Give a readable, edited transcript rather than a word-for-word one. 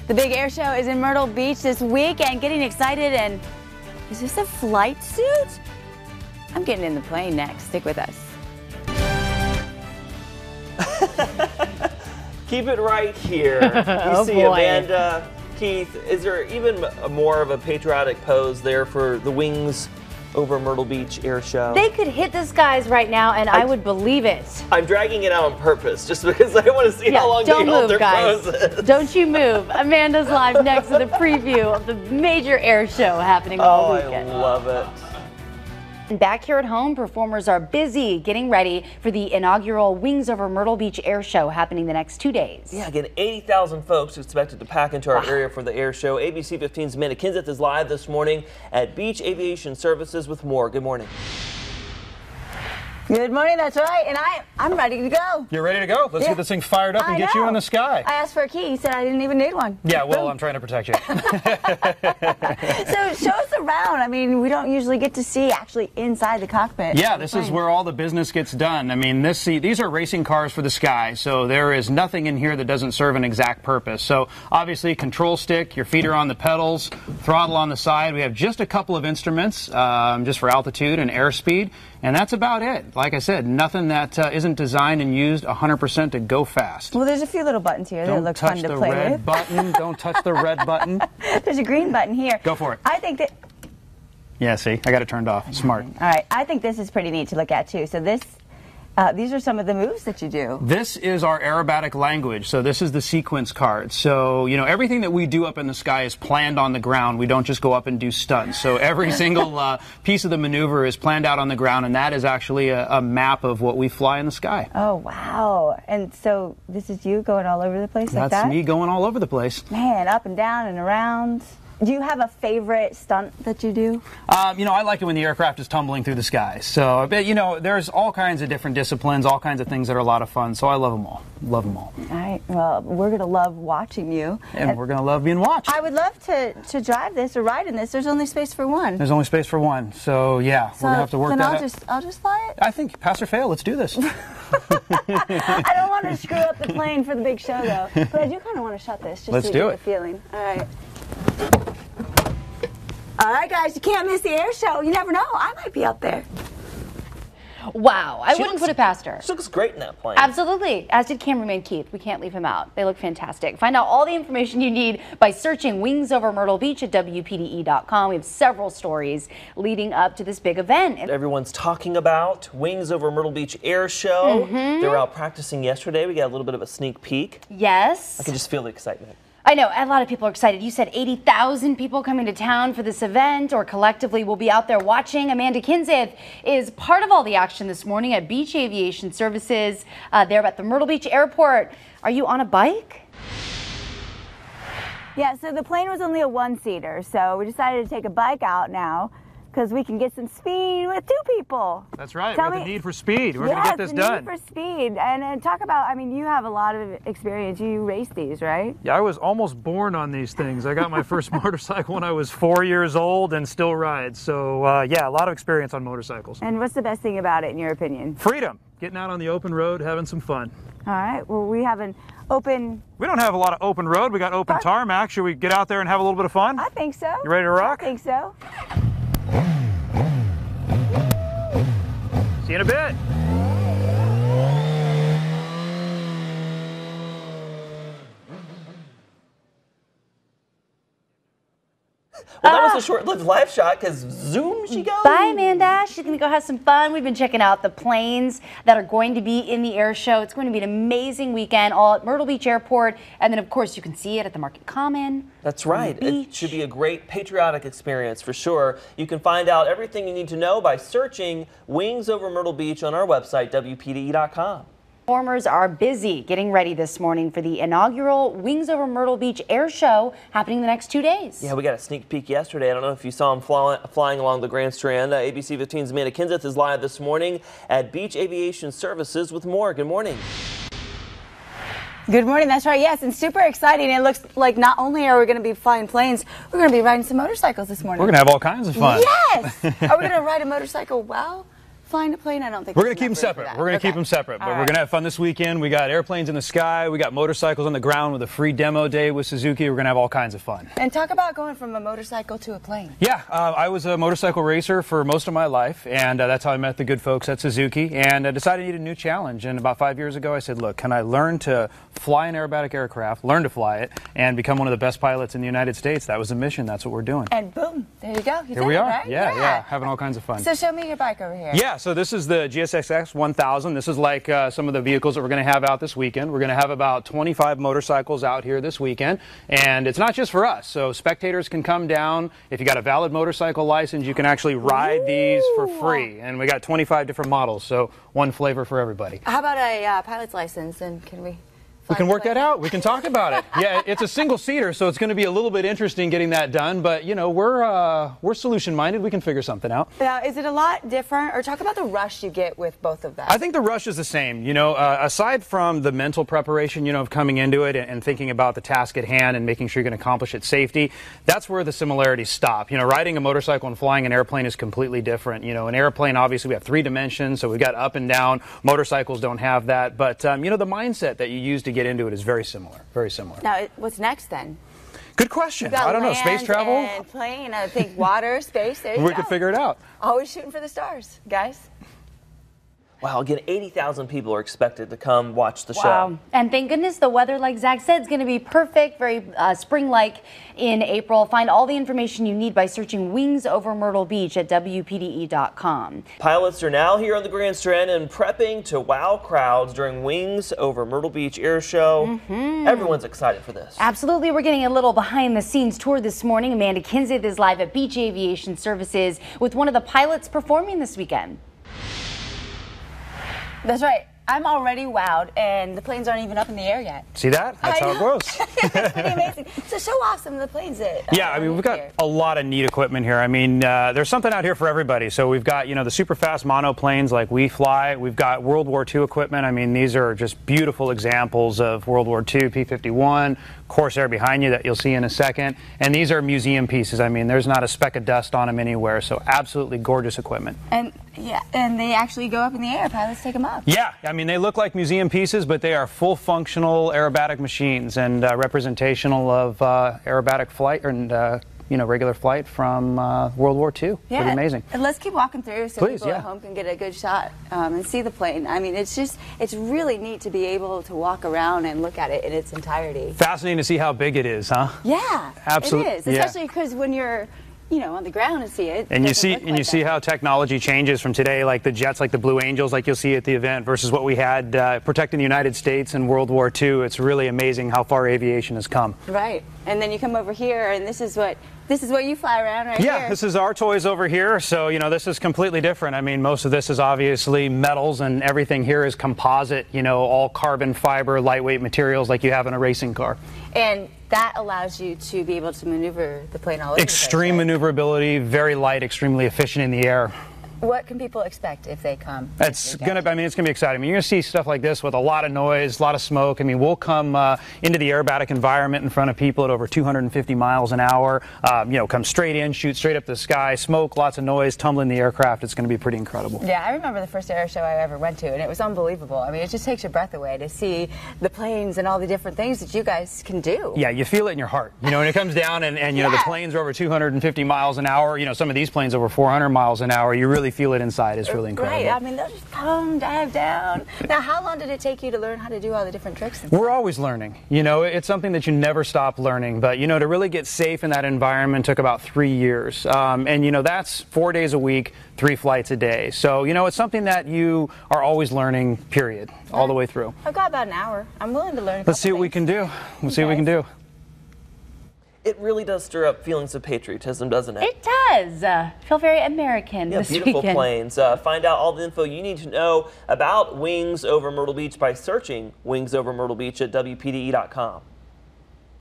The big air show is in Myrtle Beach this week and getting excited. And is this a flight suit? I'm getting in the plane next. Stick with us. Keep it right here. You see boy. Amanda, Keith, is there even more of a patriotic pose there for the Wings over Myrtle Beach air show? They could hit the skies right now and I would believe it. I'm dragging it out on purpose just because I want to see how long they hold their poses. Don't you move. Amanda's live next with a preview of the major air show happening all weekend. I love it. Back here at home, performers are busy getting ready for the inaugural Wings over Myrtle Beach air show happening the next 2 days. Yeah, again, 80,000 folks expected to pack into our area for the air show. ABC 15's Amanda Kinseth is live this morning at Beach Aviation Services with more. Good morning. Good morning, that's right. And I'm ready to go. You're ready to go? Let's get this thing fired up and get you in the sky. I asked for a key. He said I didn't even need one. Yeah, well, I'm trying to protect you. So show us around. I mean, we don't usually get to see actually inside the cockpit. Yeah, this is where all the business gets done. I mean, these are racing cars for the sky, so there is nothing in here that doesn't serve an exact purpose. So obviously, control stick, your feet are on the pedals, throttle on the side. We have just a couple of instruments just for altitude and airspeed, and that's about it. Like I said, nothing that isn't designed and used 100% to go fast. Well, there's a few little buttons here that look fun to play with. Don't touch the red button. There's a green button here. Go for it. I think that... Yeah, see, I got it turned off. Smart. All right, I think this is pretty neat to look at, too. So these are some of the moves that you do. This is our aerobatic language. So this is the sequence card. So, you know, everything that we do up in the sky is planned on the ground. We don't just go up and do stunts. So every single piece of the maneuver is planned out on the ground, and that is actually a map of what we fly in the sky. Oh, wow. And so this is you going all over the place like that? That's me going all over the place. Man, up and down and around. Do you have a favorite stunt that you do? You know, I like it when the aircraft is tumbling through the sky. So, but, you know, there's all kinds of different disciplines, all kinds of things that are a lot of fun. So I love them all. Love them all. All right. Well, we're going to love watching you. And we're going to love being watched. I would love to drive this or ride in this. There's only space for one. There's only space for one. So, yeah, we're going to have to work that out. I'll just fly it? I think pass or fail. Let's do this. I don't want to screw up the plane for the big show, though. But I do kind of want to shut this just to get the feeling. All right. All right, guys, you can't miss the air show. You never know. I might be up there. Wow, I wouldn't put it past her. She looks great in that plane. Absolutely, as did cameraman Keith. We can't leave him out. They look fantastic. Find out all the information you need by searching Wings over Myrtle Beach at WPDE.com. We have several stories leading up to this big event. Everyone's talking about Wings over Myrtle Beach air show. They were out practicing yesterday. We got a little bit of a sneak peek. Yes. I can just feel the excitement. I know, a lot of people are excited. You said 80,000 people coming to town for this event, or collectively will be out there watching. Amanda Kinseth is part of all the action this morning at Beach Aviation Services there at the Myrtle Beach Airport. Are you on a bike? Yeah, so the plane was only a one-seater, so we decided to take a bike out now because we can get some speed with two people. That's right. We have the need for speed. We're going to get this done. Need for speed. And talk about, I mean, you have a lot of experience. You race these, right? Yeah, I was almost born on these things. I got my first motorcycle when I was 4 years old and still ride. So, yeah, a lot of experience on motorcycles. And what's the best thing about it, in your opinion? Freedom. Getting out on the open road, having some fun. All right. Well, we have an open... We don't have a lot of open road. We got open tarmac. Should we get out there and have a little bit of fun? I think so. You ready to rock? I think so. See you in a bit. Well, that was a short-lived live shot because zoom she goes. Bye, Amanda. She's going to go have some fun. We've been checking out the planes that are going to be in the air show. It's going to be an amazing weekend all at Myrtle Beach Airport. And then, of course, you can see it at the Market Common. That's right. It should be a great patriotic experience for sure. You can find out everything you need to know by searching Wings over Myrtle Beach on our website, WPDE.com. Performers are busy getting ready this morning for the inaugural Wings over Myrtle Beach air show happening the next 2 days. Yeah, we got a sneak peek yesterday. I don't know if you saw him flying along the Grand Strand. ABC 15's Amanda Kinseth is live this morning at Beach Aviation Services with more. Good morning. Good morning. That's right. Yes, and super exciting. It looks like not only are we going to be flying planes, we're going to be riding some motorcycles this morning. We're going to have all kinds of fun. Yes. Are we going to ride a motorcycle well? flying a plane? I don't think we're going to keep them separate. We're going to keep them separate, but we're going to have fun this weekend. We got airplanes in the sky. We got motorcycles on the ground with a free demo day with Suzuki. We're going to have all kinds of fun. And talk about going from a motorcycle to a plane. Yeah, I was a motorcycle racer for most of my life, and that's how I met the good folks at Suzuki, and I decided I needed a new challenge. And about 5 years ago, I said, look, can I learn to fly an aerobatic aircraft, learn to fly it, and become one of the best pilots in the United States? That was the mission. That's what we're doing. And boom, there you go. Here we are. Right? Yeah, having all kinds of fun. So show me your bike over here. Yeah, so this is the GSX 1000. This is like some of the vehicles that we're going to have out this weekend. We're going to have about 25 motorcycles out here this weekend, and it's not just for us. So spectators can come down. If you got a valid motorcycle license, you can actually ride these for free. And we got 25 different models, so one flavor for everybody. How about a pilot's license? And can we? We can work that out. We can talk about it. Yeah, it's a single-seater, so it's going to be a little bit interesting getting that done. But you know, we're solution-minded. We can figure something out. Now, is it a lot different, or talk about the rush you get with both of them? I think the rush is the same. You know, aside from the mental preparation, you know, of coming into it and thinking about the task at hand and making sure you're going to accomplish it safety, that's where the similarities stop. You know, riding a motorcycle and flying an airplane is completely different. You know, an airplane, obviously, we have 3 dimensions, so we've got up and down. Motorcycles don't have that. But you know, the mindset that you use to get into it is very similar. Very similar. Now, what's next then? Good question. I don't know. Space travel? And plane. I think water, space. There you go. We could figure it out. Always shooting for the stars, guys. Wow, again, 80,000 people are expected to come watch the show. Wow. And thank goodness the weather, like Zach said, is going to be perfect, very spring-like in April. Find all the information you need by searching Wings Over Myrtle Beach at WPDE.com. Pilots are now here on the Grand Strand and prepping to wow crowds during Wings Over Myrtle Beach Air Show. Everyone's excited for this. Absolutely. We're getting a little behind-the-scenes tour this morning. Amanda Kinseth is live at Beach Aviation Services with one of the pilots performing this weekend. That's right. I'm already wowed, and the planes aren't even up in the air yet. See that? That's how it goes. It's pretty amazing. So show off some of the planes that yeah, I mean, we've got a lot of neat equipment here. I mean, there's something out here for everybody. So we've got, you know, the super fast monoplanes like we fly. We've got World War II equipment. I mean, these are just beautiful examples of World War II, P-51, Corsair behind you that you'll see in a second. And these are museum pieces. I mean, there's not a speck of dust on them anywhere. So absolutely gorgeous equipment. And yeah, and they actually go up in the air. Pilots take them up. Yeah, I mean, they look like museum pieces, but they are full functional aerobatic machines and representational of aerobatic flight and you know, regular flight from World War II. Yeah, pretty amazing. And let's keep walking through so Please, people at home can get a good shot and see the plane. I mean, it's really neat to be able to walk around and look at it in its entirety. Fascinating to see how big it is, huh? Yeah, absolutely. It is, especially because when you're, you know, on the ground and see it. And you see how technology changes from today, like the jets, like the Blue Angels, like you'll see at the event, versus what we had protecting the United States in World War II. It's really amazing how far aviation has come. Right, and then you come over here, and this is what you fly around right here. Yeah, this is our toys over here. So, you know, this is completely different. I mean, most of this is obviously metals, and everything here is composite, you know, all carbon fiber, lightweight materials like you have in a racing car. And that allows you to be able to maneuver the plane all over. Extreme maneuverability, very light, extremely efficient in the air. What can people expect if they come? It's gonna be exciting. I mean, you're gonna see stuff like this with a lot of noise, a lot of smoke. I mean, we'll come into the aerobatic environment in front of people at over 250 miles an hour. You know, come straight in, shoot straight up the sky, smoke, lots of noise, tumbling the aircraft. It's gonna be pretty incredible. Yeah, I remember the first air show I ever went to, and it was unbelievable. I mean, it just takes your breath away to see the planes and all the different things that you guys can do. Yeah, you feel it in your heart. You know, when it comes down and you know, the planes are over 250 miles an hour. You know, some of these planes over 400 miles an hour. You really feel it inside. It's really incredible. Right. I mean, they'll just come, dive down. Now, how long did it take you to learn how to do all the different tricks? We're always learning. You know, it's something that you never stop learning. But, you know, to really get safe in that environment took about 3 years. And, you know, that's 4 days a week, 3 flights a day. So, you know, it's something that you are always learning, period, all the way through. I've got about an hour. I'm willing to learn. Let's see what we can do. We'll see what we can do. It really does stir up feelings of patriotism, doesn't it? It does. Feel very American this beautiful weekend. planes. Find out all the info you need to know about Wings Over Myrtle Beach by searching Wings Over Myrtle Beach at WPDE.com.